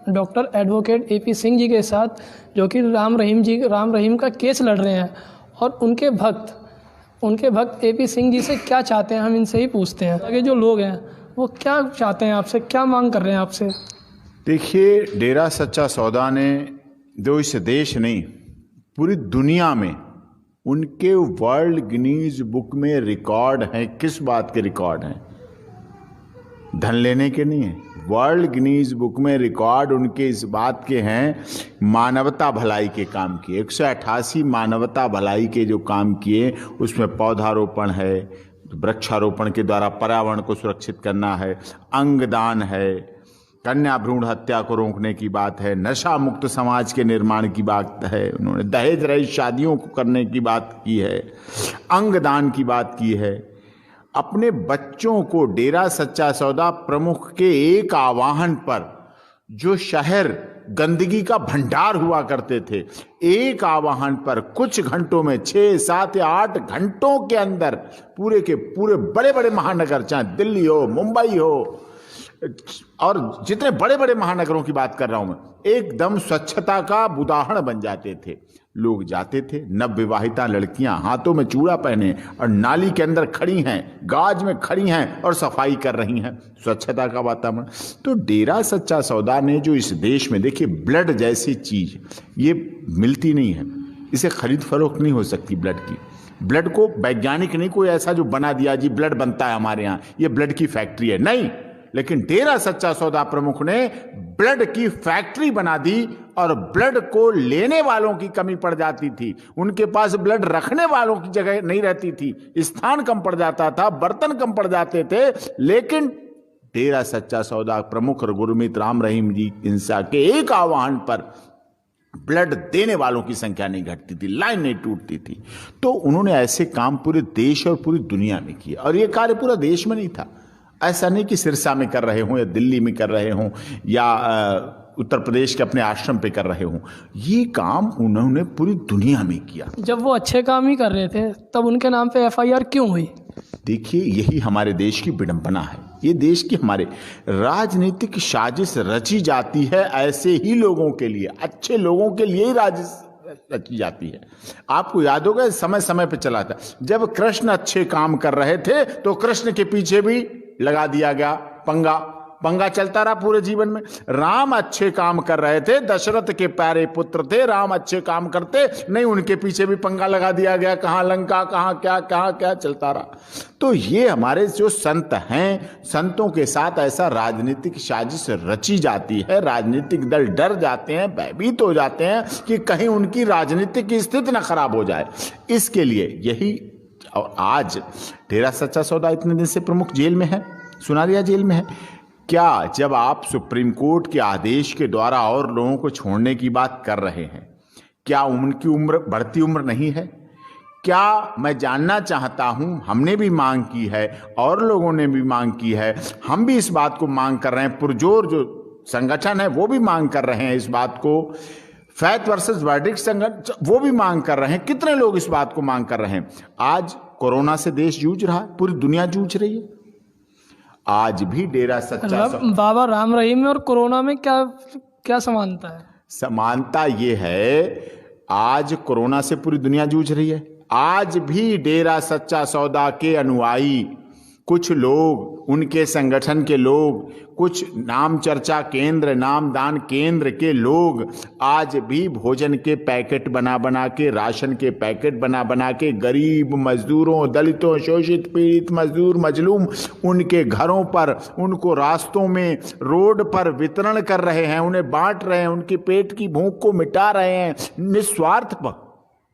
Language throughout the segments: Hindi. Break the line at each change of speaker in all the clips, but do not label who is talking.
Doctor advocate AP Singh ji के साथ, जो कि राम रहीम का केस लड़ रहे हैं। और उनके भक्त एपी सिंह जी से क्या चाहते हैं, हम इनसे ही पूछते हैं। आगे जो लोग हैं वो क्या चाहते हैं आपसे, क्या मांग कर रहे हैं आपसे?
देखिए, डेरा सच्चा सौदा ने जो इस देश नहीं पूरी दुनिया में उनके वर्ल्ड गिनीज बुक में रिकॉर्ड हैं। किस बात के रिकॉर्ड हैं? धन लेने के नहीं है। वर्ल्ड गिनीज बुक में रिकॉर्ड उनके इस बात के हैं, मानवता भलाई के काम किए। 188 मानवता भलाई के जो काम किए, उसमें पौधारोपण है, वृक्षारोपण के द्वारा पर्यावरण को सुरक्षित करना है, अंगदान है, कन्या भ्रूण हत्या को रोकने की बात है, नशा मुक्त समाज के निर्माण की बात है, उन्होंने दहेज रहित शादियों को करने की बात की है, अंगदान की बात की है। अपने बच्चों को डेरा सच्चा सौदा प्रमुख के एक आह्वान पर, जो शहर गंदगी का भंडार हुआ करते थे, एक आह्वान पर कुछ घंटों में 6, 7 या 8 घंटों के अंदर पूरे के पूरे बड़े बड़े महानगर, चाहे दिल्ली हो, मुंबई हो और जितने बड़े बड़े महानगरों की बात कर रहा हूं मैं, एकदम स्वच्छता का उदाहरण बन जाते थे। लोग जाते थे, नवविवाहिता लड़कियां हाथों में चूड़ा पहने और नाली के अंदर खड़ी हैं, गाज में खड़ी हैं और सफाई कर रही हैं, स्वच्छता का वातावरण। तो डेरा सच्चा सौदा ने जो इस देश में, देखिए ब्लड जैसी चीज ये मिलती नहीं है, इसे खरीद फरोख्त नहीं हो सकती। ब्लड को वैज्ञानिक नहीं कोई ऐसा जो बना दिया जी ब्लड बनता है हमारे यहाँ, ये ब्लड की फैक्ट्री है, नहीं। लेकिन डेरा सच्चा सौदा प्रमुख ने ब्लड की फैक्ट्री बना दी और ब्लड को लेने वालों की कमी पड़ जाती थी, उनके पास ब्लड रखने वालों की जगह नहीं रहती थी, स्थान कम पड़ जाता था, बर्तन कम पड़ जाते थे। लेकिन डेरा सच्चा सौदा प्रमुख गुरमीत राम रहीम जी इंसा के एक आह्वान पर ब्लड देने वालों की संख्या नहीं घटती थी, लाइन नहीं टूटती थी। तो उन्होंने ऐसे काम पूरे देश और पूरी दुनिया में किए, और यह कार्य पूरा देश में नहीं था। ऐसा नहीं कि सिरसा में कर रहे हों या दिल्ली में कर रहे हों या उत्तर प्रदेश के अपने आश्रम पे कर रहे हों, ये काम उन्होंने पूरी दुनिया में किया।
जब वो अच्छे काम ही कर रहे थे तब उनके नाम पे FIR क्यों हुई?
देखिए, यही हमारे देश की विडंबना है। ये देश की हमारे राजनीतिक साजिश रची जाती है ऐसे ही लोगों के लिए, अच्छे लोगों के लिए ही राजिश रची जाती है। आपको याद होगा समय समय पे चला था, जब कृष्ण अच्छे काम कर रहे थे तो कृष्ण के पीछे भी लगा दिया गया पंगा चलता रहा पूरे जीवन में। राम अच्छे काम कर रहे थे, दशरथ के प्यारे पुत्र थे, राम अच्छे काम करते नहीं, उनके पीछे भी पंगा लगा दिया गया, कहां लंका, कहां क्या चलता रहा। तो ये हमारे जो संत हैं, संतों के साथ ऐसा राजनीतिक साजिश रची जाती है, राजनीतिक दल डर जाते हैं, भयभीत हो जाते हैं कि कहीं उनकी राजनीतिक स्थिति ना खराब हो जाए। इसके लिए यही, और आज डेरा सच्चा सौदा इतने दिन से प्रमुख जेल में है, सुनारिया जेल में है। क्या जब आप सुप्रीम कोर्ट के आदेश के द्वारा और लोगों को छोड़ने की बात कर रहे हैं, क्या उनकी उम्र बढ़ती उम्र नहीं है? क्या, मैं जानना चाहता हूं, हमने भी मांग की है और लोगों ने भी मांग की है, हम भी इस बात को मांग कर रहे हैं, पुरजोर जो संगठन है वो भी मांग कर रहे हैं इस बात को, फैथ वर्सेस वर्डिक्ट संगठन वो भी मांग कर रहे हैं, कितने लोग इस बात को मांग कर रहे हैं। आज कोरोना से देश जूझ रहा है, पूरी दुनिया जूझ रही है। आज भी डेरा सच्चा
बाबा राम रहीम में और कोरोना में क्या समानता है?
समानता ये है, आज कोरोना से पूरी दुनिया जूझ रही है, आज भी डेरा सच्चा सौदा के अनुयायी कुछ लोग, उनके संगठन के लोग, कुछ नाम चर्चा केंद्र, नामदान केंद्र के लोग आज भी भोजन के पैकेट बना के, राशन के पैकेट बना के गरीब मजदूरों, दलितों, शोषित पीड़ित मजदूर मजलूम उनके घरों पर, उनको रास्तों में, रोड पर वितरण कर रहे हैं, उन्हें बांट रहे हैं, उनके पेट की भूख को मिटा रहे हैं, निस्वार्थ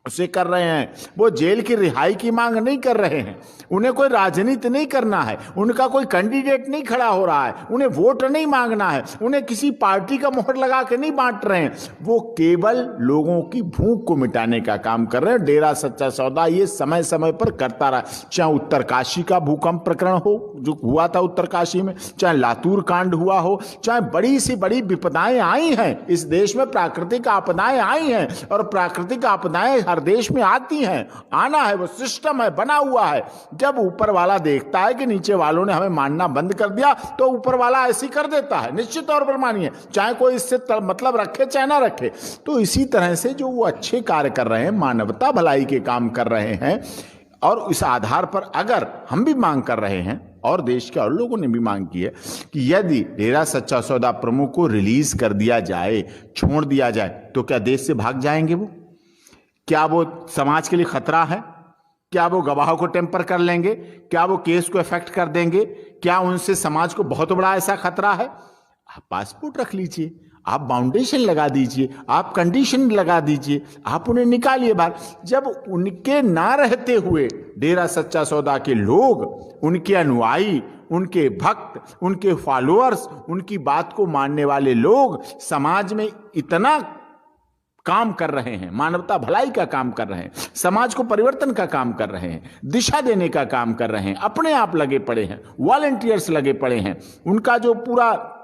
उसे कर रहे हैं। वो जेल की रिहाई की मांग नहीं कर रहे हैं, उन्हें कोई राजनीति नहीं करना है, उनका कोई कैंडिडेट नहीं खड़ा हो रहा है, उन्हें वोट नहीं मांगना है, उन्हें किसी पार्टी का मोहर लगा के नहीं बांट रहे हैं, वो केवल लोगों की भूख को मिटाने का काम कर रहे हैं। डेरा सच्चा सौदा ये समय समय पर करता रहा, चाहे उत्तरकाशी का भूकंप प्रकरण हो जो हुआ था उत्तरकाशी में, चाहे लातूर कांड हुआ हो, चाहे बड़ी से बड़ी विपदाएं आई हैं इस देश में, प्राकृतिक आपदाएं आई हैं, और प्राकृतिक आपदाएं हर देश में आती हैं, आना है, वो सिस्टम है, बना हुआ है। जब ऊपर वाला देखता है कि नीचे वालों ने हमें मानना बंद कर दिया, तो ऊपर वाला ऐसी कर देता है, निश्चित तौर पर मानिए, चाहे कोई इससे मतलब रखे चाहे ना रखे। तो इसी तरह से जो वो अच्छे कार्य कर रहे हैं, मानवता भलाई के काम कर रहे हैं, और इस आधार पर अगर हम भी मांग कर रहे हैं और देश के और लोगों ने भी मांग की है कि यदि डेरा सच्चा सौदा प्रमुख को रिलीज कर दिया जाए, छोड़ दिया जाए, तो क्या देश से भाग जाएंगे वो? क्या वो समाज के लिए खतरा है? क्या वो गवाहों को टेम्पर कर लेंगे? क्या वो केस को इफेक्ट कर देंगे? क्या उनसे समाज को बहुत बड़ा ऐसा खतरा है? आप पासपोर्ट रख लीजिए, आप बाउंडेशन लगा दीजिए, आप कंडीशन लगा दीजिए, आप उन्हें निकालिए बाहर। जब उनके ना रहते हुए डेरा सच्चा सौदा के लोग, उनके अनुयायी, उनके भक्त, उनके फॉलोअर्स, उनकी बात को मानने वाले लोग समाज में इतना काम कर रहे हैं, मानवता भलाई का काम कर रहे हैं, समाज को परिवर्तन का काम कर रहे हैं, दिशा देने का काम कर रहे हैं, अपने आप लगे पड़े हैं, वॉलंटियर्स लगे पड़े हैं, उनका जो पूरा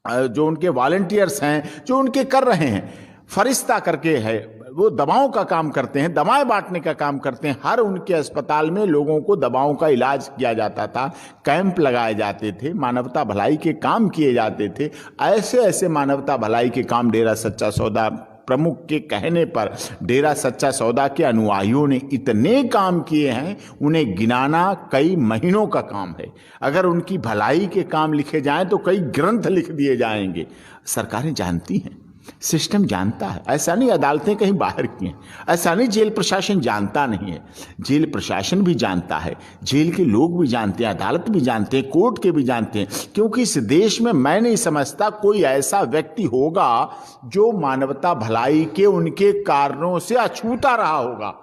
जो उनके वॉलंटियर्स हैं, जो उनके कर रहे हैं, फरिश्ता करके है, वो दवाओं का काम करते हैं, दवाएं बांटने का काम करते हैं। हर उनके अस्पताल में लोगों को दवाओं का इलाज किया जाता था, कैंप लगाए जाते थे, मानवता भलाई के काम किए जाते थे। ऐसे ऐसे मानवता भलाई के काम डेरा सच्चा सौदा प्रमुख के कहने पर डेरा सच्चा सौदा के अनुयायियों ने इतने काम किए हैं, उन्हें गिनाना कई महीनों का काम है। अगर उनकी भलाई के काम लिखे जाएं तो कई ग्रंथ लिख दिए जाएंगे। सरकारें जानती हैं, सिस्टम जानता है, ऐसा नहीं अदालतें कहीं बाहर की हैं, ऐसा नहीं जेल प्रशासन जानता नहीं है, जेल प्रशासन भी जानता है, जेल के लोग भी जानते हैं, अदालत भी जानते हैं, कोर्ट के भी जानते हैं। क्योंकि इस देश में मैं नहीं समझता कोई ऐसा व्यक्ति होगा जो मानवता भलाई के उनके कारणों से अछूता रहा होगा।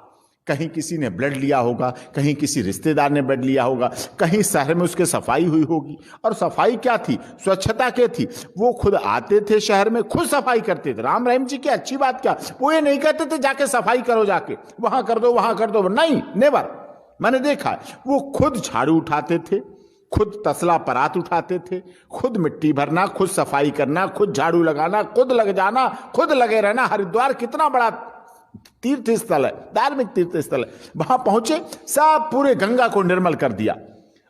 कहीं किसी ने ब्लड लिया होगा, कहीं किसी रिश्तेदार ने ब्लड लिया होगा, कहीं शहर में उसके सफाई हुई होगी। और सफाई क्या थी? स्वच्छता क्या थी? वो खुद आते थे शहर में, खुद सफाई करते थे। राम रहीम जी की अच्छी बात क्या, वो ये नहीं कहते थे जाके सफाई करो, जाके वहां कर दो, वहां कर दो, नहीं, नेवर। मैंने देखा वो खुद झाड़ू उठाते थे, खुद तसला परात उठाते थे, खुद मिट्टी भरना, खुद सफाई करना, खुद झाड़ू लगाना, खुद लग जाना, खुद लगे रहना। हरिद्वार कितना बड़ा तीर्थ स्थल है, धार्मिक तीर्थ स्थल है, वहां पहुंचे, सब पूरे गंगा को निर्मल कर दिया।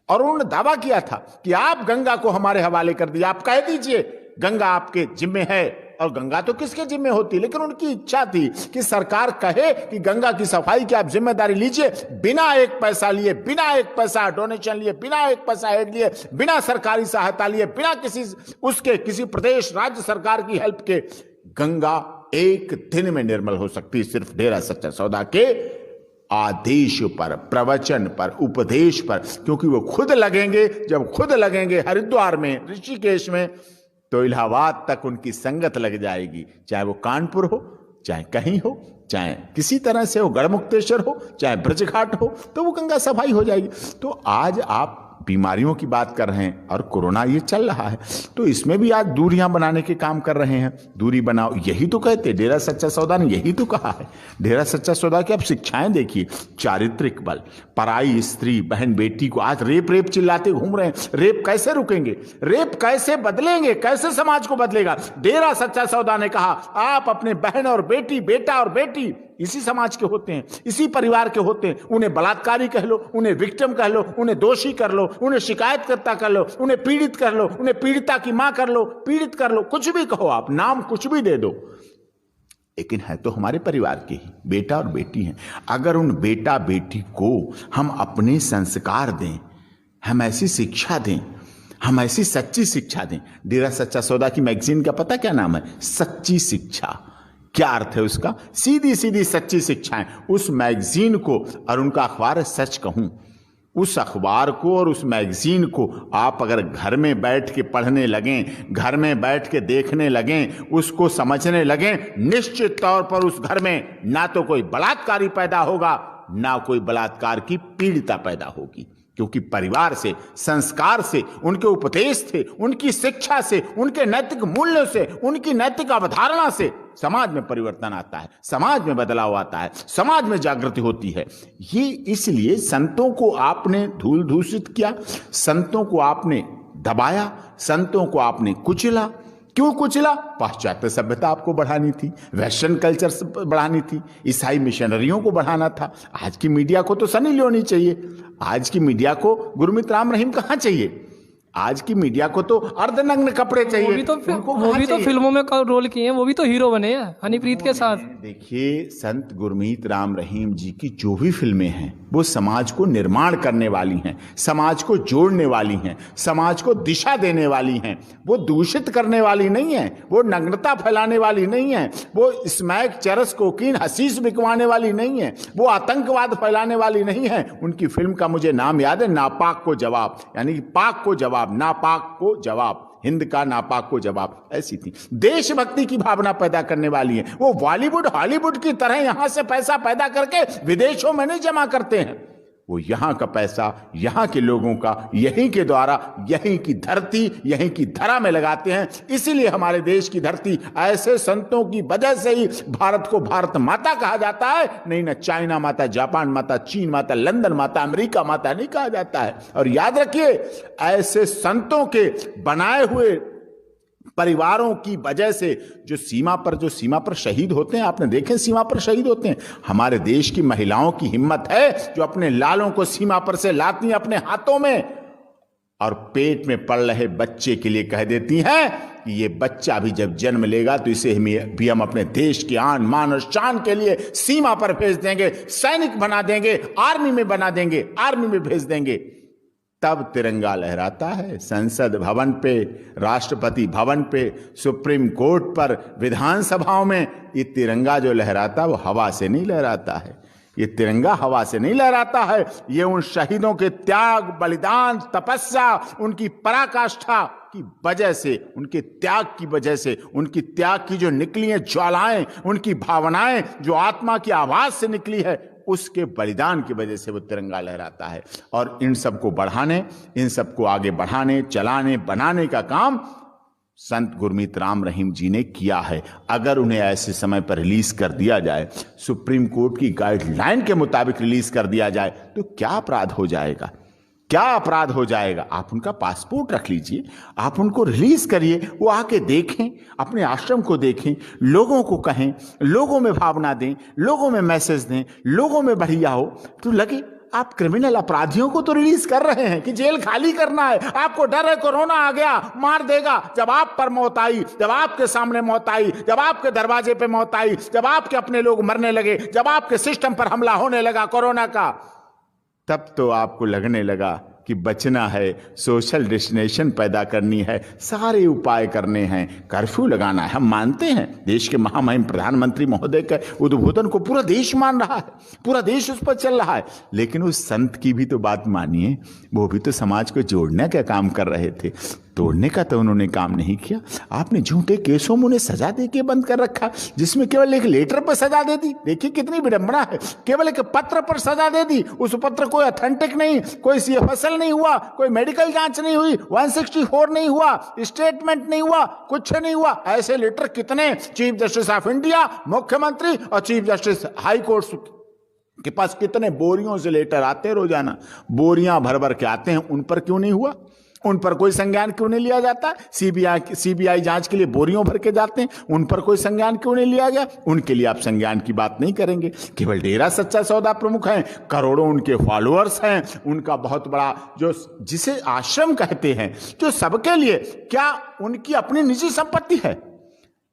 और उन्होंने दावा किया था कि आप गंगा को हमारे हवाले कर दिया, आप कह दीजिए गंगा आपके जिम्मे है। और गंगा तो किसके जिम्मे होती, लेकिन उनकी इच्छा थी कि सरकार कहे कि गंगा की सफाई की आप जिम्मेदारी लीजिए, बिना एक पैसा लिए, बिना एक पैसा डोनेशन लिए, बिना एक पैसा एड लिए, बिना सरकारी सहायता लिए, बिना किसी प्रदेश राज्य सरकार की हेल्प के गंगा एक दिन में निर्मल हो सकती, सिर्फ डेरा सच्चा सौदा के आदेश पर, प्रवचन पर, उपदेश पर। क्योंकि वो खुद लगेंगे, जब खुद लगेंगे हरिद्वार में, ऋषिकेश में, तो इलाहाबाद तक उनकी संगत लग जाएगी। चाहे वो कानपुर हो, चाहे कहीं हो, चाहे किसी तरह से हो, गढ़मुक्तेश्वर हो, चाहे ब्रजघाट हो, तो वो गंगा सफाई हो जाएगी। तो आज आप बीमारियों की बात कर रहे हैं और कोरोना ये चल रहा है, तो इसमें भी आज दूरियां बनाने के काम कर रहे हैं। दूरी बनाओ, यही तो कहते, डेरा सच्चा सौदा ने यही तो कहा है। डेरा सच्चा सौदा की आप शिक्षाएं देखिए, चारित्रिक बल, पराई स्त्री, बहन बेटी को आज रेप चिल्लाते घूम रहे हैं। रेप कैसे रुकेंगे? रेप कैसे बदलेंगे? कैसे समाज को बदलेगा? डेरा सच्चा सौदा ने कहा आप अपने बहन और बेटी, बेटा और बेटी इसी समाज के होते हैं, इसी परिवार के होते हैं, उन्हें बलात्कारी कह लो, उन्हें विक्टिम कह लो, उन्हें दोषी कर लो, उन्हें शिकायतकर्ता कर लो, उन्हें पीड़ित कर लो, उन्हें पीड़िता की मां कर लो, पीड़ित कर लो, कुछ भी कहो आप, नाम कुछ भी दे दो, लेकिन है तो हमारे परिवार के ही बेटा और बेटी हैं। अगर उन बेटा बेटी को हम अपने संस्कार दें, हम ऐसी शिक्षा दें, हम ऐसी सच्ची शिक्षा दें। डेरा सच्चा सौदा की मैगजीन का पता क्या नाम है? सच्ची शिक्षा। क्या अर्थ है उसका? सीधी सीधी सच्ची शिक्षाएं। उस मैगजीन को, और उनका अखबार है सच कहूं, उस अखबार को और उस मैगजीन को आप अगर घर में बैठ के पढ़ने लगें, घर में बैठ के देखने लगें, उसको समझने लगें, निश्चित तौर पर उस घर में ना तो कोई बलात्कारी पैदा होगा, ना कोई बलात्कार की पीड़िता पैदा होगी। क्योंकि परिवार से, संस्कार से, उनके उपदेश से, उनकी शिक्षा से, उनके नैतिक मूल्यों से, उनकी नैतिक अवधारणा से समाज में परिवर्तन आता है, समाज में बदलाव आता है, समाज में जागृति होती है। ये इसलिए संतों को आपने धूल दूषित किया, संतों को आपने दबाया, संतों को आपने कुचला, क्यों कुचला? पाश्चात्य सभ्यता आपको बढ़ानी थी, वेस्टर्न कल्चर बढ़ानी थी, ईसाई मिशनरियों को बढ़ाना था। आज की मीडिया को तो सनी लियोनी चाहिए, आज की मीडिया को गुरमीत राम रहीम कहाँ चाहिए? आज की मीडिया को तो अर्धनग्न कपड़े चाहिए।
वो भी तो फिल्मों में रोल किए हैं, वो भी तो हीरो बने हैं हनीप्रीत के साथ।
देखिए, संत गुरमीत राम रहीम जी की जो भी फिल्में हैं वो समाज को निर्माण करने वाली हैं, समाज को जोड़ने वाली हैं, समाज को दिशा देने वाली हैं। वो दूषित करने वाली नहीं है, वो नग्नता फैलाने वाली नहीं है, वो स्मैक, चरस, कोकीन, हशीश बिकवाने वाली नहीं है, वो आतंकवाद फैलाने वाली नहीं है। उनकी फिल्म का मुझे नाम याद है, नापाक को जवाब, यानी कि पाक को जवाब, नापाक को जवाब, हिंद का नापाक को जवाब, ऐसी थी। देशभक्ति की भावना पैदा करने वाली है। वो बॉलीवुड हॉलीवुड की तरह यहां से पैसा पैदा करके विदेशों में नहीं जमा करते हैं। वो यहां का पैसा यहां के लोगों का यहीं के द्वारा यहीं की धरती यहीं की धरा में लगाते हैं। इसीलिए हमारे देश की धरती ऐसे संतों की वजह से ही भारत को भारत माता कहा जाता है, नहीं ना चाइना माता, जापान माता, चीन माता, लंदन माता, अमेरिका माता नहीं कहा जाता है। और याद रखिए, ऐसे संतों के बनाए हुए परिवारों की वजह से जो सीमा पर शहीद होते हैं, आपने देखे सीमा पर शहीद होते हैं। हमारे देश की महिलाओं की हिम्मत है जो अपने लालों को सीमा पर से लाती हैं अपने हाथों में, और पेट में पल रहे बच्चे के लिए कह देती हैं कि ये बच्चा भी जब जन्म लेगा तो इसे भी हम अपने देश की आन मान और शान के लिए सीमा पर भेज देंगे, सैनिक बना देंगे, आर्मी में बना देंगे, आर्मी में भेज देंगे। तब तिरंगा लहराता है संसद भवन पे, राष्ट्रपति भवन पे, सुप्रीम कोर्ट पर, विधानसभाओं में। ये तिरंगा जो लहराता है वो हवा से नहीं लहराता है, ये तिरंगा हवा से नहीं लहराता है। ये उन शहीदों के त्याग, बलिदान, तपस्या, उनकी पराकाष्ठा की वजह से, उनके त्याग की वजह से, उनकी त्याग की जो निकली है ज्वालाएं, उनकी भावनाएं जो आत्मा की आवाज से निकली है, उसके बलिदान की वजह से वो तिरंगा लहराता है। और इन सबको बढ़ाने, इन सबको आगे बढ़ाने, चलाने, बनाने का काम संत गुरमीत राम रहीम जी ने किया है। अगर उन्हें ऐसे समय पर रिलीज कर दिया जाए, सुप्रीम कोर्ट की गाइडलाइन के मुताबिक रिलीज कर दिया जाए, तो क्या अपराध हो जाएगा, क्या अपराध हो जाएगा? आप उनका पासपोर्ट रख लीजिए, आप उनको रिलीज करिए, वो आके देखें, अपने आश्रम को देखें, लोगों को कहें, लोगों में भावना दें, लोगों में मैसेज दें, लोगों में बढ़िया हो तो लगे। आप क्रिमिनल अपराधियों को तो रिलीज कर रहे हैं कि जेल खाली करना है, आपको डर है कोरोना आ गया मार देगा। जब आप पर मौत आई, जब आपके सामने मौत आई, जब आपके दरवाजे पे मौत आई, जब आपके अपने लोग मरने लगे, जब आपके सिस्टम पर हमला होने लगा कोरोना का, तब तो आपको लगने लगा कि बचना है, सोशल डिस्टेंसेशन पैदा करनी है, सारे उपाय करने हैं, कर्फ्यू लगाना है। हम मानते हैं, देश के महामहिम प्रधानमंत्री महोदय के उद्बोधन को पूरा देश मान रहा है, पूरा देश उस पर चल रहा है। लेकिन उस संत की भी तो बात मानिए, वो भी तो समाज को जोड़ने का काम कर रहे थे, तोड़ने का तो उन्होंने काम नहीं किया। आपने झूठे केसों में उन्हें सजा दे के बंद कर रखा, जिसमें केवल एक लेटर पर सजा दे दी। देखिए कितनी विडंबना है, केवल एक पत्र पर सजा दे दी। उस पत्र कोई ऑथेंटिक नहीं, कोई CFSL नहीं हुआ, कोई मेडिकल जांच नहीं हुई, 164 नहीं हुआ, स्टेटमेंट नहीं हुआ, कुछ नहीं हुआ। ऐसे लेटर कितने चीफ जस्टिस ऑफ इंडिया, मुख्यमंत्री और चीफ जस्टिस हाई कोर्ट के पास कितने बोरियों से लेटर आते हैं, रोजाना बोरियां भर भर के आते हैं। उन पर क्यों नहीं हुआ? उन पर कोई संज्ञान क्यों नहीं लिया जाता? सीबीआई जांच के लिए बोरियों भर के जाते हैं, उन पर कोई संज्ञान क्यों नहीं लिया गया? उनके लिए आप संज्ञान की बात नहीं करेंगे। केवल डेरा सच्चा सौदा प्रमुख हैं, करोड़ों उनके फॉलोअर्स हैं, उनका बहुत बड़ा जो जिसे आश्रम कहते हैं, जो सबके लिए, क्या उनकी अपनी निजी संपत्ति है?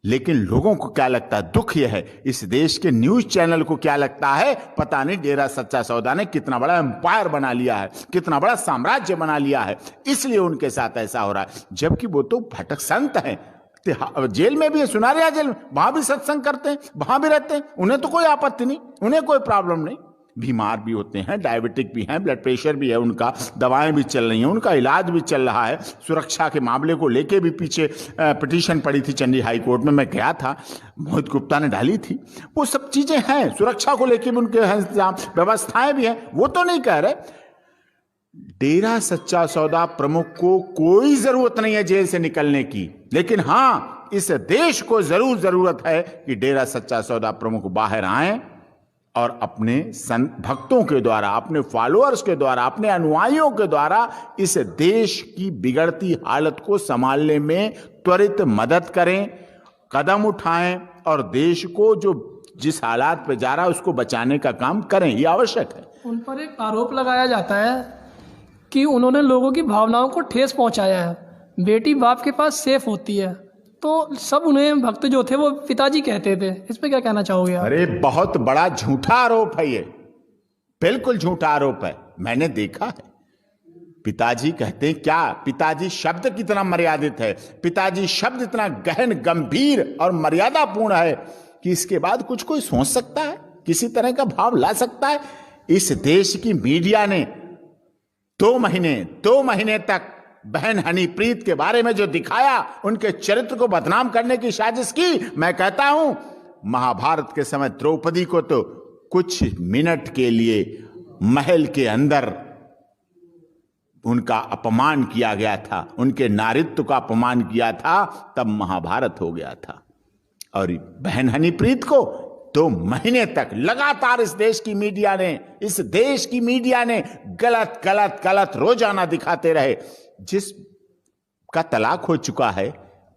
लेकिन लोगों को क्या लगता है, दुख यह है, इस देश के न्यूज चैनल को क्या लगता है, पता नहीं डेरा सच्चा सौदा ने कितना बड़ा एम्पायर बना लिया है, कितना बड़ा साम्राज्य बना लिया है, इसलिए उनके साथ ऐसा हो रहा है। जबकि वो तो भटक संत हैं, जेल में भी है, सुनारिया जेल में, वहां भी सत्संग करते हैं, वहां भी रहते हैं, उन्हें तो कोई आपत्ति नहीं, उन्हें कोई प्रॉब्लम नहीं। बीमार भी होते हैं, डायबिटिक भी हैं, ब्लड प्रेशर भी है उनका, दवाएं भी चल रही हैं, उनका इलाज भी चल रहा है। सुरक्षा के मामले को लेके भी पीछे पिटीशन पड़ी थी चंडीगढ़ हाई कोर्ट में, मैं गया था, मोहित गुप्ता ने डाली थी। वो सब चीजें हैं, सुरक्षा को लेके भी उनके इंतजाम व्यवस्थाएं भी हैं, वो तो नहीं कह रहे। डेरा सच्चा सौदा प्रमुख को कोई जरूरत नहीं है जेल से निकलने की, लेकिन हां, इस देश को जरूर जरूरत है कि डेरा सच्चा सौदा प्रमुख बाहर आए और अपने संत भक्तों के द्वारा, अपने फॉलोअर्स के द्वारा, अपने अनुयायियों के द्वारा इस देश की बिगड़ती हालत को संभालने में त्वरित मदद करें, कदम उठाएं और देश को जो जिस हालात पे जा रहा है उसको बचाने का काम करें। ये आवश्यक है।
उन पर एक आरोप लगाया जाता है कि उन्होंने लोगों की भावनाओं को ठेस पहुंचाया है। बेटी बाप के पास सेफ होती है, तो सब उन्हें भक्त जो थे वो पिताजी कहते थे। इस पे क्या कहना चाहोगे आप?
अरे बहुत बड़ा झूठा आरोप है ये, बिल्कुल झूठा आरोप है। मैंने देखा है। पिताजी कहते हैं क्या? पिताजी शब्द कितना मर्यादित है, पिताजी शब्द इतना गहन, गंभीर और मर्यादापूर्ण है कि इसके बाद कुछ कोई सोच सकता है, किसी तरह का भाव ला सकता है? इस देश की मीडिया ने 2 महीने तक बहन हनीप्रीत के बारे में जो दिखाया, उनके चरित्र को बदनाम करने की साजिश की। मैं कहता हूं महाभारत के समय द्रौपदी को तो कुछ मिनट के लिए महल के अंदर उनका अपमान किया गया था, उनके नारित्व का अपमान किया था, तब महाभारत हो गया था। और बहन हनीप्रीत को 2 महीने तक लगातार इस देश की मीडिया ने गलत गलत गलत रोजाना दिखाते रहे। जिस का तलाक हो चुका है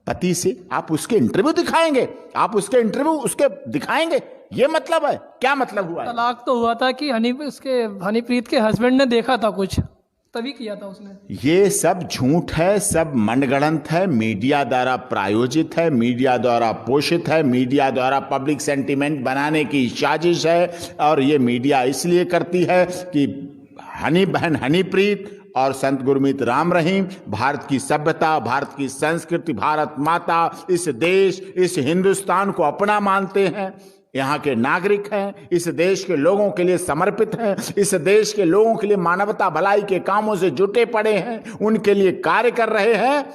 पति से, आप उसके इंटरव्यू दिखाएंगे? आप उसके इंटरव्यू उसके दिखाएंगे? ये मतलब है क्या? मतलब हुआ है?
तलाक तो हुआ था कि हनीप्रीत के हस्बैंड ने देखा था कुछ, तभी किया था उसने। ये
सब झूठ है, सब मनगढ़ंत है, मीडिया द्वारा प्रायोजित है, मीडिया द्वारा पोषित है, मीडिया द्वारा पब्लिक सेंटीमेंट बनाने की साजिश है। और ये मीडिया इसलिए करती है कि बहन हनीप्रीत और संत गुरमीत राम रहीम भारत की सभ्यता, भारत की संस्कृति, भारत माता, इस देश, इस हिंदुस्तान को अपना मानते हैं, यहाँ के नागरिक हैं, इस देश के लोगों के लिए समर्पित हैं, इस देश के लोगों के लिए मानवता भलाई के कामों से जुटे पड़े हैं, उनके लिए कार्य कर रहे हैं।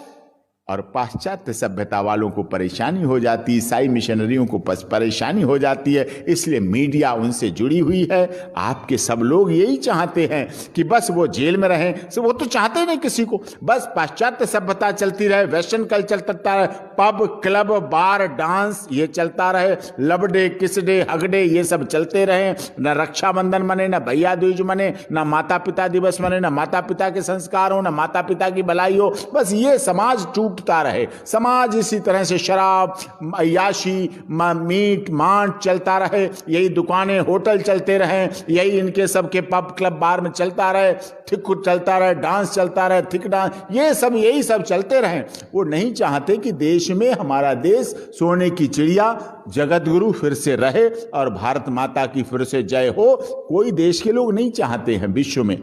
और पाश्चात्य सभ्यता वालों को परेशानी हो जाती है, ईसाई मिशनरियों को परेशानी हो जाती है, इसलिए मीडिया उनसे जुड़ी हुई है। आपके सब लोग यही चाहते हैं कि बस वो जेल में रहें, वो तो चाहते नहीं किसी को, बस पाश्चात्य सभ्यता चलती रहे, वेस्टर्न कल्चर चलता रहे, पब क्लब बार डांस ये चलता रहे, लब डे किस डे हग डे ये सब चलते रहे, न रक्षाबंधन मने, न भैया दूज मने, न माता पिता दिवस मने, न माता पिता के संस्कार हो, न माता पिता की भलाई हो, बस ये समाज टूटता रहे। समाज इसी तरह से शराब, अय्याशी, मीट मांस चलता रहे, यही दुकानें होटल चलते रहे, यही इनके सबके पब क्लब बार में चलता रहे, थिक चलता रहे, डांस चलता रहे, थिक डांस, ये सब यही सब चलते रहे। वो नहीं चाहते कि देश में हमारा देश सोने की चिड़िया जगत गुरु फिर से रहे और भारत माता की फिर से जय हो। कोई देश के लोग नहीं चाहते हैं विश्व में,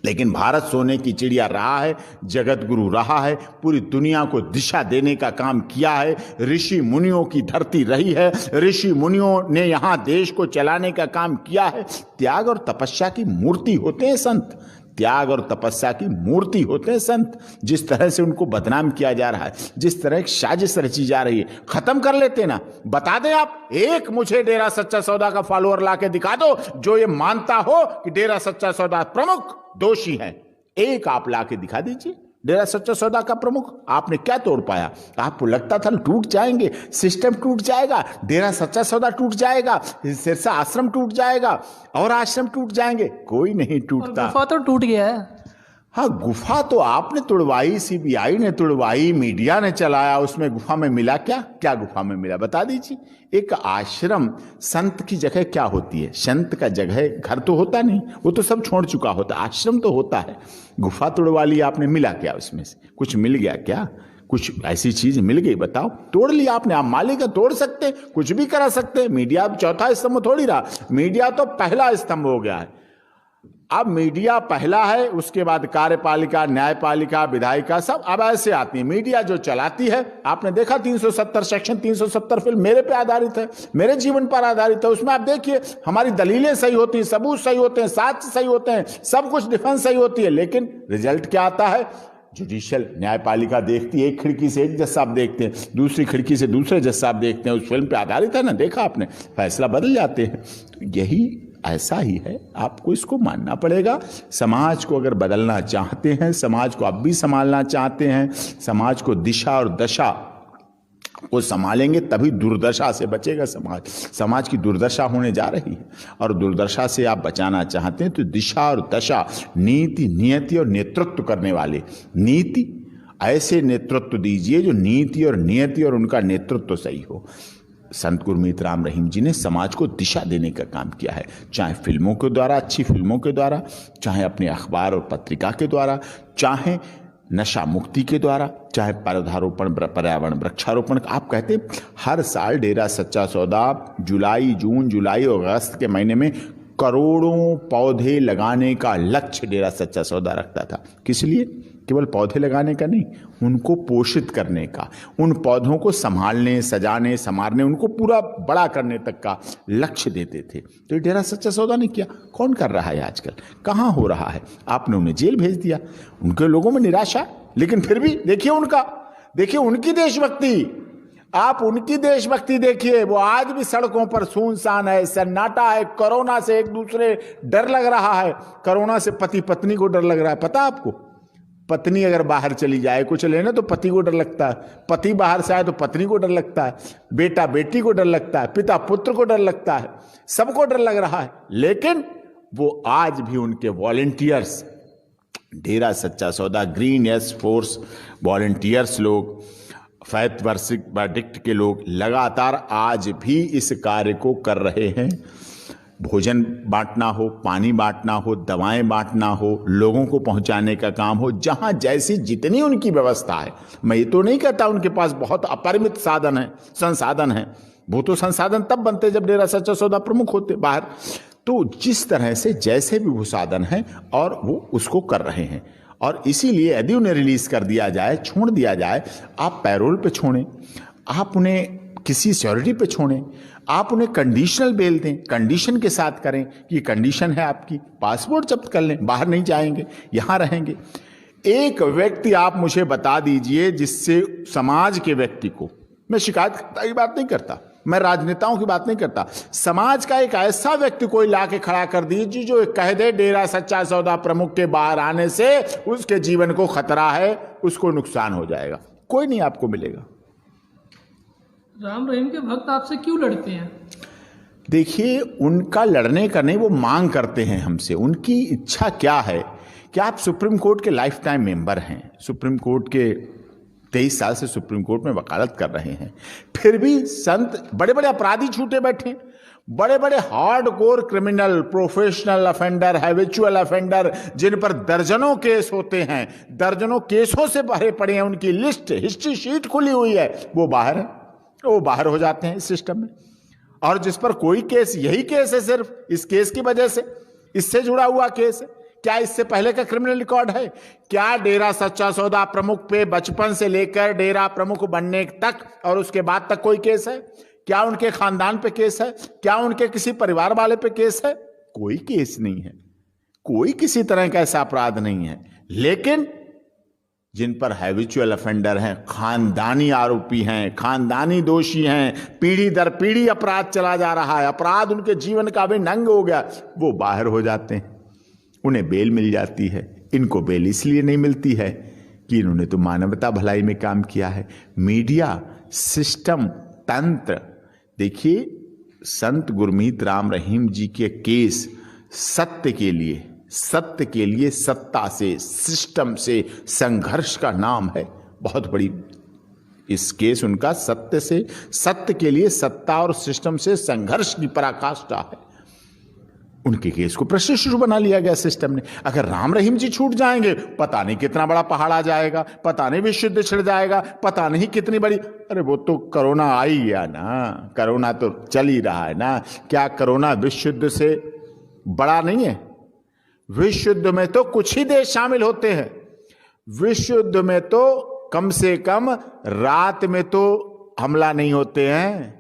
लेकिन भारत सोने की चिड़िया रहा है, जगत गुरु रहा है, पूरी दुनिया को दिशा देने का काम किया है। ऋषि मुनियों की धरती रही है, ऋषि मुनियों ने यहाँ देश को चलाने का काम किया है। त्याग और तपस्या की मूर्ति होते हैं संत, त्याग और तपस्या की मूर्ति होते हैं संत। जिस तरह से उनको बदनाम किया जा रहा है, जिस तरह एक साजिश रची जा रही है, खत्म कर लेते ना। बता दें आप, एक मुझे डेरा सच्चा सौदा का फॉलोअर लाके दिखा दो जो ये मानता हो कि डेरा सच्चा सौदा प्रमुख दोषी है। एक आप लाके दिखा दीजिए डेरा सच्चा सौदा का प्रमुख। आपने क्या तोड़ पाया? आपको लगता था टूट जाएंगे, सिस्टम टूट जाएगा, डेरा सच्चा सौदा टूट जाएगा, सिरसा आश्रम टूट जाएगा और आश्रम टूट जाएंगे। कोई नहीं टूटता।
गुफा तो टूट गया है।
हाँ, गुफा तो आपने तुड़वाई, सीबीआई ने तुड़वाई, मीडिया ने चलाया, उसमें गुफा में मिला क्या? क्या गुफा में मिला बता दीजिए। एक आश्रम संत की जगह क्या होती है? संत का जगह घर तो होता नहीं, वो तो सब छोड़ चुका होता, आश्रम तो होता है। गुफा तुड़वा ली आपने, मिला क्या उसमें से? कुछ मिल गया क्या? कुछ ऐसी चीज मिल गई बताओ? तोड़ लिया आपने, आप मालिक है, तोड़ सकते, कुछ भी करा सकते। मीडिया चौथा स्तंभ थोड़ी रहा, मीडिया तो पहला स्तंभ हो गया है। अब मीडिया पहला है, उसके बाद कार्यपालिका, न्यायपालिका, विधायिका सब अब ऐसे आती है। मीडिया जो चलाती है, आपने देखा 370 सेक्शन 370 फिल्म मेरे पे आधारित है, मेरे जीवन पर आधारित है। उसमें आप देखिए हमारी दलीलें सही होती हैं, सबूत सही होते हैं, साक्ष्य सही होते हैं, सब कुछ डिफेंस सही होती है, लेकिन रिजल्ट क्या आता है? जुडिशियल न्यायपालिका देखती है, एक खिड़की से एक जज साहब देखते हैं, दूसरी खिड़की से दूसरे जज साहब देखते हैं। उस फिल्म पे आधारित है ना, देखा आपने, फैसला बदल जाते हैं। तो यही ऐसा ही है, आपको इसको मानना पड़ेगा। समाज को अगर बदलना चाहते हैं, समाज को अब भी संभालना चाहते हैं, समाज को दिशा और दशा वो संभालेंगे तभी दुर्दशा से बचेगा समाज। समाज की दुर्दशा होने जा रही है, और दुर्दशा से आप बचाना चाहते हैं तो दिशा और दशा, नीति, नियति और नेतृत्व करने वाले, नीति ऐसे नेतृत्व दीजिए जो नीति और नियति और उनका नेतृत्व सही हो। संत गुरमीत राम रहीम जी ने समाज को दिशा देने का काम किया है, चाहे फिल्मों के द्वारा, अच्छी फिल्मों के द्वारा, चाहे अपने अखबार और पत्रिका के द्वारा, चाहे नशा मुक्ति के द्वारा, चाहे पौधारोपण, पर्यावरण वृक्षारोपण। आप कहते हर साल डेरा सच्चा सौदा जून जुलाई और अगस्त के महीने में करोड़ों पौधे लगाने का लक्ष्य डेरा सच्चा सौदा रखता था। किस लिए? केवल पौधे लगाने का नहीं, उनको पोषित करने का, उन पौधों को संभालने, सजाने, संवारने, उनको पूरा बड़ा करने तक का लक्ष्य देते थे। तो ये डेरा सच्चा सौदा ने किया। कौन कर रहा है आजकल? कहाँ हो रहा है? आपने उन्हें जेल भेज दिया, उनके लोगों में निराशा, लेकिन फिर भी देखिए उनकी देशभक्ति, आप उनकी देशभक्ति देखिए। वो आज भी सड़कों पर सुनसान है, सन्नाटा है। कोरोना से एक दूसरे डर लग रहा है, कोरोना से पति पत्नी को डर लग रहा है। पता आपको, पत्नी अगर बाहर चली जाए कुछ लेना तो पति को डर लगता है, पति बाहर से आए तो पत्नी को डर लगता है, बेटा बेटी को डर लगता है, पिता पुत्र को डर लगता है, सबको डर लग रहा है। लेकिन वो आज भी उनके वॉलंटियर्स, डेरा सच्चा सौदा, ग्रीन एस फोर्स वॉलंटियर्स लोग, फैत वर्डिक्ट के लोग लगातार आज भी इस कार्य को कर रहे हैं। भोजन बांटना हो, पानी बांटना हो, दवाएं बांटना हो, लोगों को पहुंचाने का काम हो, जहां जैसी जितनी उनकी व्यवस्था है। मैं ये तो नहीं कहता उनके पास बहुत अपरिमित साधन है, संसाधन है। वो तो संसाधन तब बनते जब डेरा सच्चा सौदा प्रमुख होते बाहर। तो जिस तरह से जैसे भी वो साधन है और वो उसको कर रहे हैं, और इसीलिए यदि उन्हें रिलीज कर दिया जाए, छोड़ दिया जाए, आप पैरोल पे छोड़ें, आप उन्हें किसी सिक्योरिटी पे छोड़ें, आप उन्हें कंडीशनल बेल दें, कंडीशन के साथ करें कि कंडीशन है आपकी, पासपोर्ट जब्त कर लें, बाहर नहीं जाएंगे, यहां रहेंगे। एक व्यक्ति आप मुझे बता दीजिए जिससे समाज के व्यक्ति को, मैं शिकायत की बात नहीं करता, मैं राजनेताओं की बात नहीं करता, समाज का एक ऐसा व्यक्ति कोई लाके खड़ा कर दीजिए जो कह दे डेरा सच्चा सौदा प्रमुख के बाहर आने से उसके जीवन को खतरा है, उसको नुकसान हो जाएगा। कोई नहीं आपको मिलेगा।
राम रहीम के भक्त आपसे क्यों लड़ते हैं?
देखिए, उनका लड़ने का नहीं, वो मांग करते हैं हमसे। उनकी इच्छा क्या है कि आप सुप्रीम कोर्ट के लाइफ टाइम मेंबर हैं, सुप्रीम कोर्ट के 23 साल से सुप्रीम कोर्ट में वकालत कर रहे हैं, फिर भी संत बड़े बड़े अपराधी छूटे बैठे, बड़े बड़े hardcore criminal, professional offender, habitual offender, जिन पर दर्जनों केस होते हैं, दर्जनों केसों से भरे पड़े हैं, उनकी लिस्ट, हिस्ट्री शीट खुली हुई है, वो बाहर है, वो बाहर हो जाते हैं इस सिस्टम में। और जिस पर कोई केस, यही केस है, सिर्फ इस केस की वजह से, इससे जुड़ा हुआ केस है। क्या इससे पहले का क्रिमिनल रिकॉर्ड है? क्या डेरा सच्चा सौदा प्रमुख पे बचपन से लेकर डेरा प्रमुख बनने तक और उसके बाद तक कोई केस है? क्या उनके खानदान पे केस है? क्या उनके किसी परिवार वाले पे केस है? कोई केस नहीं है, कोई किसी तरह का ऐसा अपराध नहीं है। लेकिन जिन पर हैबिचुअल अफेंडर हैं, खानदानी आरोपी हैं, खानदानी दोषी हैं, पीढ़ी दर पीढ़ी अपराध चला जा रहा है, अपराध उनके जीवन का अभिन्न अंग हो गया, वो बाहर हो जाते हैं, उन्हें बेल मिल जाती है। इनको बेल इसलिए नहीं मिलती है कि इन्होंने तो मानवता भलाई में काम किया है। मीडिया, सिस्टम, तंत्र, देखिए संत गुरमीत राम रहीम जी के केस सत्य के लिए, सत्ता से, सिस्टम से संघर्ष का नाम है। बहुत बड़ी इस केस उनका सत्य से, सत्य के लिए सत्ता और सिस्टम से संघर्ष की पराकाष्ठा है। उनके केस को प्रशिक्षु बना लिया गया सिस्टम ने। अगर राम रहीम जी छूट जाएंगे, पता नहीं कितना बड़ा पहाड़ आ जाएगा, पता नहीं विश्व युद्ध छिड़ जाएगा, पता नहीं कितनी बड़ी, अरे वो तो कोरोना आ ही गया ना, कोरोना तो चल ही रहा है ना। क्या कोरोना विश्व युद्ध से बड़ा नहीं है? विश्व युद्ध में तो कुछ ही देश शामिल होते हैं। विश्व युद्ध में तो कम से कम रात में तो हमला नहीं होते हैं,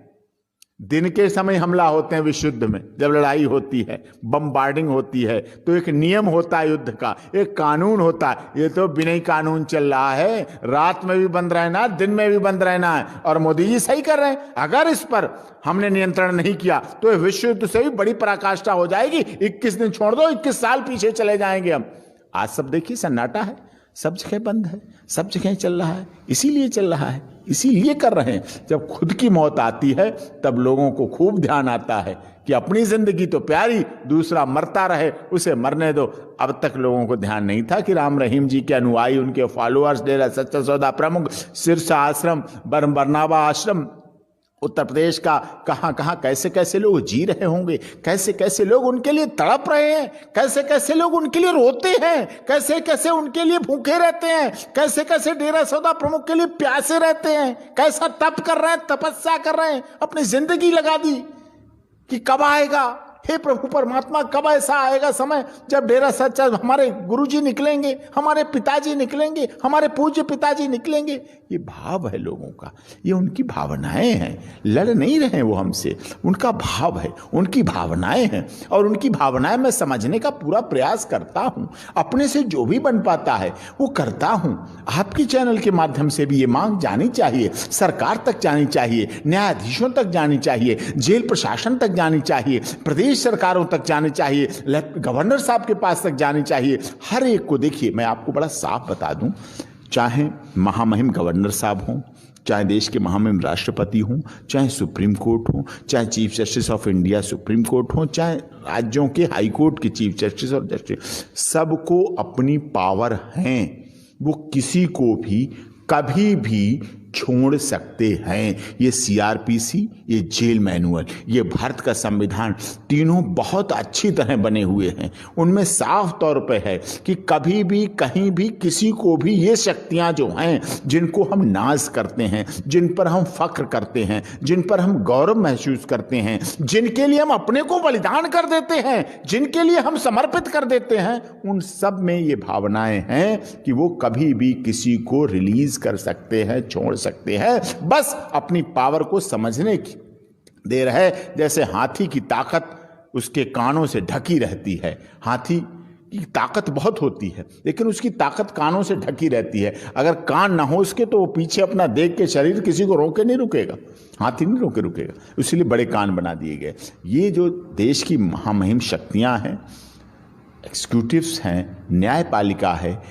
दिन के समय हमला होते हैं। विश्व युद्ध में जब लड़ाई होती है, बम्बार्डिंग होती है, तो एक नियम होता है युद्ध का, एक कानून होता है। ये तो बिना ही कानून चल रहा है, रात में भी बंद रहना, दिन में भी बंद रहना है। और मोदी जी सही कर रहे हैं। अगर इस पर हमने नियंत्रण नहीं किया तो विश्व युद्ध से भी बड़ी पराकाष्ठा हो जाएगी। 21 दिन छोड़ दो, 21 साल पीछे चले जाएंगे हम। आज सब देखिए सन्नाटा है, सब जगह बंद है, सब जगह चल रहा है। इसीलिए चल रहा है इसीलिए कर रहे हैं। जब खुद की मौत आती है तब लोगों को खूब ध्यान आता है कि अपनी जिंदगी तो प्यारी, दूसरा मरता रहे उसे मरने दो। अब तक लोगों को ध्यान नहीं था कि राम रहीम जी के अनुयायी, उनके फॉलोअर्स, डेरा सच्चा सौदा प्रमुख, सिरसा आश्रम, बरनाबा आश्रम, उत्तर प्रदेश का कहां कहां कैसे कैसे लोग जी रहे होंगे, कैसे कैसे लोग उनके लिए तड़प रहे हैं, कैसे कैसे लोग उनके लिए रोते हैं, कैसे कैसे उनके लिए भूखे रहते हैं, कैसे कैसे डेरा सौदा प्रमुख के लिए प्यासे रहते हैं, कैसा तप कर रहे हैं, तपस्या कर रहे हैं, अपनी जिंदगी लगा दी कि कब आएगा, हे प्रभु परमात्मा कब ऐसा आएगा समय जब डेरा सच्चा हमारे गुरुजी निकलेंगे, हमारे पिताजी निकलेंगे, हमारे पूज्य पिताजी निकलेंगे। ये भाव है लोगों का, ये उनकी भावनाएं हैं। लड़ नहीं रहे वो हमसे, उनका भाव है, उनकी भावनाएं हैं और उनकी भावनाएं मैं समझने का पूरा प्रयास करता हूं। अपने से जो भी बन पाता है वो करता हूं। आपके चैनल के माध्यम से भी ये मांग जानी चाहिए, सरकार तक जानी चाहिए, न्यायाधीशों तक जानी चाहिए, जेल प्रशासन तक जानी चाहिए, प्रदेश सरकारों तक जानी चाहिए, गवर्नर साहब के पास तक जानी चाहिए। हर एक को देखिए, मैं आपको बड़ा साफ बता दूं, चाहे महामहिम गवर्नर साहब हों, चाहे देश के महामहिम राष्ट्रपति हों, चाहे सुप्रीम कोर्ट हो, चाहे chief justice of India supreme court हो, चाहे राज्यों के हाई कोर्ट के चीफ जस्टिस और जस्टिस, सबको अपनी पावर हैं। वो किसी को भी कभी भी छोड़ सकते हैं। ये सीआरपीसी, ये जेल मैनुअल, ये भारत का संविधान, तीनों बहुत अच्छी तरह बने हुए हैं। उनमें साफ तौर पे है कि कभी भी कहीं भी किसी को भी ये शक्तियां जो हैं, जिनको हम नाज करते हैं, जिन पर हम फख्र करते हैं, जिन पर हम गौरव महसूस करते हैं, जिनके लिए हम अपने को बलिदान कर देते हैं, जिनके लिए हम समर्पित कर देते हैं, उन सब में ये भावनाएं हैं कि वो कभी भी किसी को रिलीज कर सकते हैं, छोड़ सकते हैं। बस अपनी पावर को समझने की देर है। जैसे हाथी की ताकत उसके कानों से ढकी रहती है, हाथी की ताकत बहुत होती है लेकिन उसकी ताकत कानों से ढकी रहती है। अगर कान ना हो उसके तो वो पीछे अपना देख के शरीर किसी को रोके नहीं रुकेगा, हाथी नहीं रोके रुकेगा, इसलिए बड़े कान बना दिए गए। ये जो देश की महामहिम शक्तियां हैं, एग्जीक्यूटिव्स हैं, न्यायपालिका है,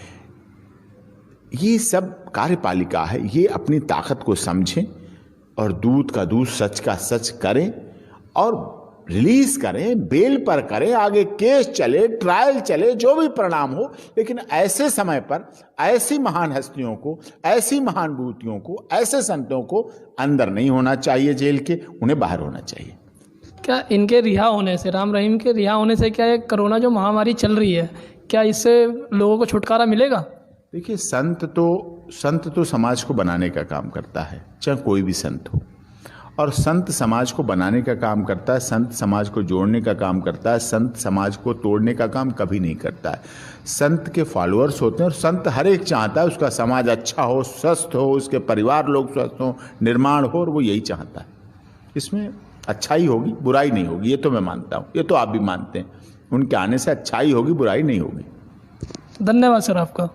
ये सब कार्यपालिका है, ये अपनी ताकत को समझें और दूध का दूध, सच का सच करें और रिलीज करें, बेल पर करें, आगे केस चले, ट्रायल चले, जो भी परिणाम हो। लेकिन ऐसे समय पर ऐसी महान हस्तियों को, ऐसी महान विभूतियों को, ऐसे संतों को अंदर नहीं होना चाहिए जेल के, उन्हें बाहर होना चाहिए।
क्या इनके रिहा होने से, राम रहीम के रिहा होने से, क्या ये कोरोना जो महामारी चल रही है, क्या इससे लोगों को छुटकारा मिलेगा?
देखिए, संत तो समाज को बनाने का काम करता है, चाहे कोई भी संत हो, और संत समाज को बनाने का काम करता है, संत समाज को जोड़ने का काम करता है, संत समाज को तोड़ने का काम कभी नहीं करता है। संत के फॉलोअर्स होते हैं और संत हर एक चाहता है उसका समाज अच्छा हो, स्वस्थ हो, उसके परिवार लोग स्वस्थ हो, निर्माण हो, और वो यही चाहता है। इसमें अच्छाई होगी, बुराई नहीं होगी, ये तो मैं मानता हूँ, ये तो आप भी मानते हैं। उनके आने से अच्छाई होगी, बुराई नहीं होगी।
धन्यवाद सर आपका।